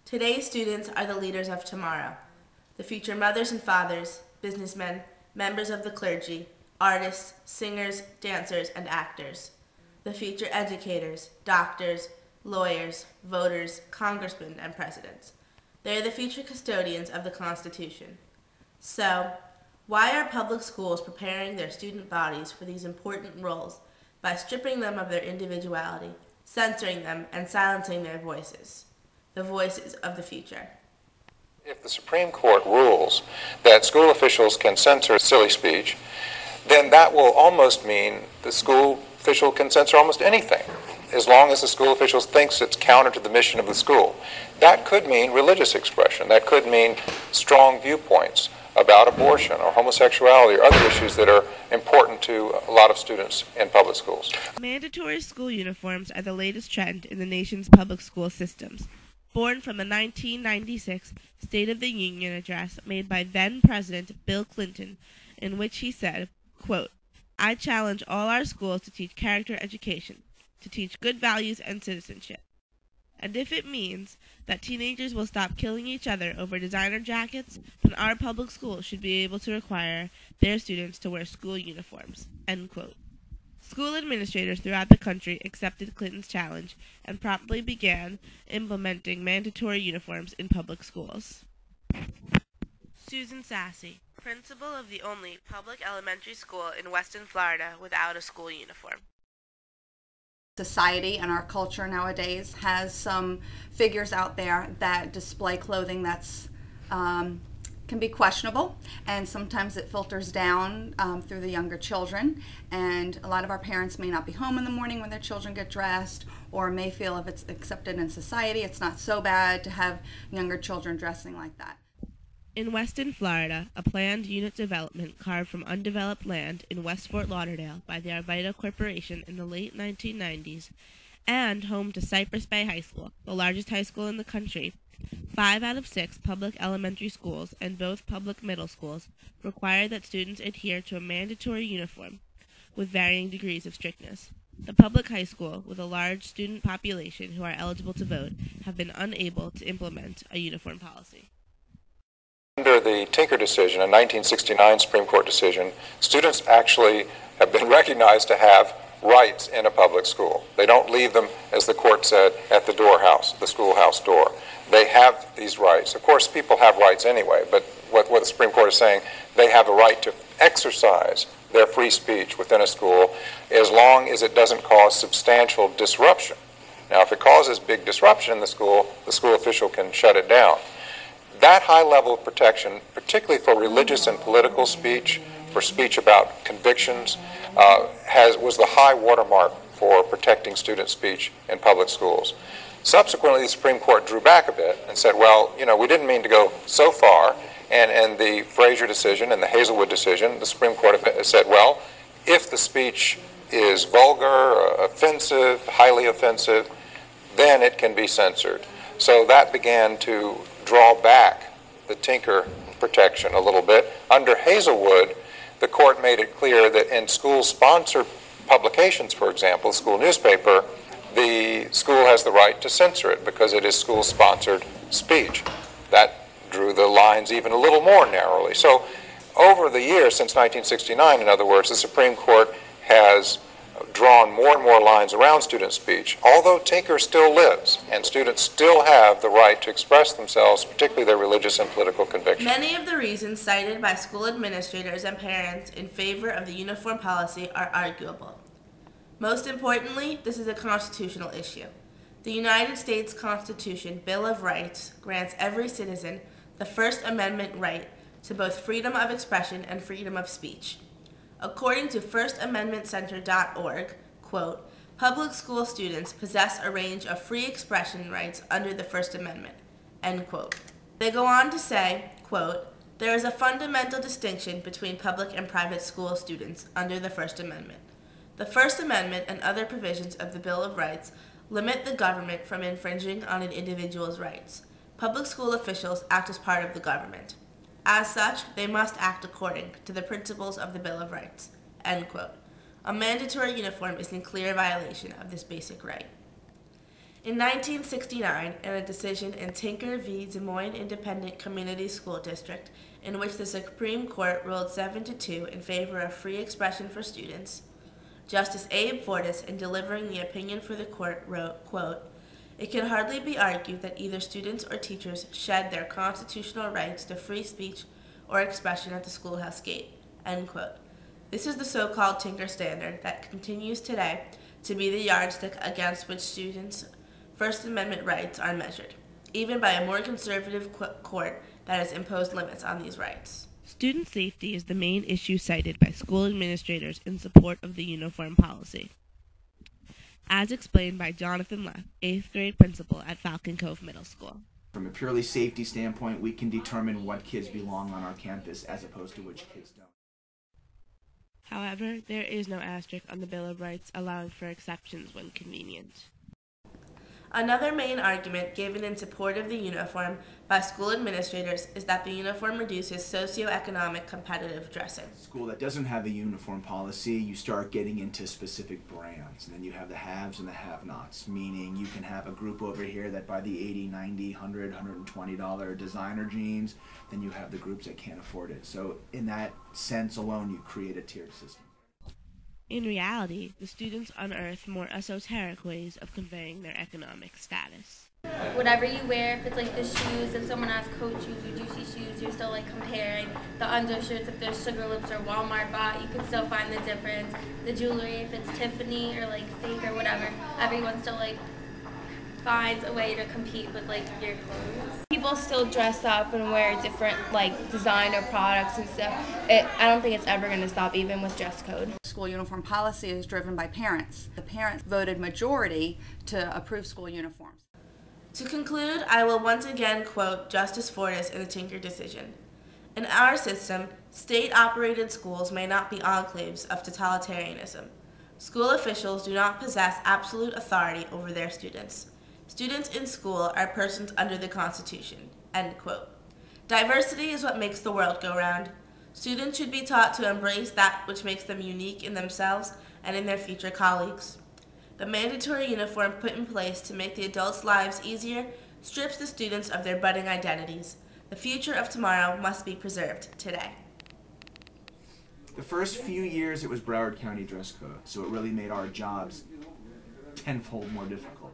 Today's students are the leaders of tomorrow, the future mothers and fathers, businessmen, members of the clergy, artists, singers, dancers, and actors, the future educators, doctors, lawyers, voters, congressmen, and presidents. They are the future custodians of the Constitution. So, why are public schools preparing their student bodies for these important roles by stripping them of their individuality, censoring them, and silencing their voices, the voices of the future? If the Supreme Court rules that school officials can censor silly speech, then that will almost mean the school official can censor almost anything, as long as the school official thinks it's counter to the mission of the school. That could mean religious expression. That could mean strong viewpoints about abortion or homosexuality or other issues that are important to a lot of students in public schools. Mandatory school uniforms are the latest trend in the nation's public school systems, born from the 1996 State of the Union address made by then-President Bill Clinton, in which he said, quote, "I challenge all our schools to teach character education, to teach good values and citizenship. And if it means that teenagers will stop killing each other over designer jackets, then our public schools should be able to require their students to wear school uniforms." End quote. School administrators throughout the country accepted Clinton's challenge and promptly began implementing mandatory uniforms in public schools. Susan Sassy, principal of the only public elementary school in Weston, Florida without a school uniform. Society and our culture nowadays has some figures out there that display clothing that's can be questionable, and sometimes it filters down through the younger children, and a lot of our parents may not be home in the morning when their children get dressed, or may feel if it's accepted in society it's not so bad to have younger children dressing like that. In Weston, Florida, a planned unit development carved from undeveloped land in West Fort Lauderdale by the Arvida Corporation in the late 1990s, and home to Cypress Bay High School, the largest high school in the country, 5 out of 6 public elementary schools and both public middle schools require that students adhere to a mandatory uniform with varying degrees of strictness. The public high school, with a large student population who are eligible to vote, have been unable to implement a uniform policy. Under the Tinker decision, a 1969 Supreme Court decision, students actually have been recognized to have rights in a public school. They don't leave them, as the court said, at the the schoolhouse door. They have these rights. Of course, people have rights anyway, but what the Supreme Court is saying, they have a right to exercise their free speech within a school as long as it doesn't cause substantial disruption. Now, if it causes big disruption in the school official can shut it down. That high level of protection, particularly for religious and political speech, for speech about convictions, was the high watermark for protecting student speech in public schools. Subsequently, the Supreme Court drew back a bit and said, well, we didn't mean to go so far. And in the Frazier decision and the Hazelwood decision, the Supreme Court said, well, if the speech is vulgar, offensive, highly offensive, then it can be censored. So that began to draw back the Tinker protection a little bit. Under Hazelwood, the court made it clear that in school-sponsored publications, for example, school newspaper, the school has the right to censor it because it is school-sponsored speech. That drew the lines even a little more narrowly. So over the years, since 1969, in other words, the Supreme Court has drawn more and more lines around student speech, although Tinker still lives, and students still have the right to express themselves, particularly their religious and political convictions. Many of the reasons cited by school administrators and parents in favor of the uniform policy are arguable. Most importantly, this is a constitutional issue. The United States Constitution Bill of Rights grants every citizen the First Amendment right to both freedom of expression and freedom of speech. According to firstamendmentcenter.org, quote, "Public school students possess a range of free expression rights under the First Amendment," end quote. They go on to say, quote, "There is a fundamental distinction between public and private school students under the First Amendment. The First Amendment and other provisions of the Bill of Rights limit the government from infringing on an individual's rights. Public school officials act as part of the government. As such, they must act according to the principles of the Bill of Rights," end quote. A mandatory uniform is in clear violation of this basic right. In 1969, in a decision in Tinker v. Des Moines Independent Community School District, in which the Supreme Court ruled 7-2 in favor of free expression for students, Justice Abe Fortas, in delivering the opinion for the court, wrote, quote, "It can hardly be argued that either students or teachers shed their constitutional rights to free speech or expression at the schoolhouse gate," end quote. This is the so-called Tinker Standard that continues today to be the yardstick against which students' First Amendment rights are measured, even by a more conservative court that has imposed limits on these rights. Student safety is the main issue cited by school administrators in support of the uniform policy. As explained by Jonathan Leff, 8th grade principal at Falcon Cove Middle School. From a purely safety standpoint, we can determine what kids belong on our campus as opposed to which kids don't. However, there is no asterisk on the Bill of Rights allowing for exceptions when convenient. Another main argument given in support of the uniform by school administrators is that the uniform reduces socioeconomic competitive dressing. School that doesn't have a uniform policy, you start getting into specific brands, and then you have the haves and the have-nots, meaning you can have a group over here that buy the $80, $90, $100, $120 designer jeans, then you have the groups that can't afford it. So in that sense alone, you create a tiered system. In reality, the students unearth more esoteric ways of conveying their economic status. Whatever you wear, if it's like the shoes, if someone has coat shoes or Juicy shoes, you're still like comparing. The undershirts, if they're Sugar Lips or Walmart bought, you can still find the difference. The jewelry, if it's Tiffany or like fake or whatever, everyone still like finds a way to compete with like your clothes. People still dress up and wear different like designer products and stuff. I don't think it's ever going to stop, even with dress code. School uniform policy is driven by parents. The parents voted majority to approve school uniforms. To conclude, I will once again quote Justice Fortas in the Tinker decision. In our system, state-operated schools may not be enclaves of totalitarianism. School officials do not possess absolute authority over their students. Students in school are persons under the Constitution, end quote. Diversity is what makes the world go round. Students should be taught to embrace that which makes them unique in themselves and in their future colleagues. The mandatory uniform put in place to make the adults' lives easier strips the students of their budding identities. The future of tomorrow must be preserved today. The first few years it was Broward County dress code, so it really made our jobs tenfold more difficult.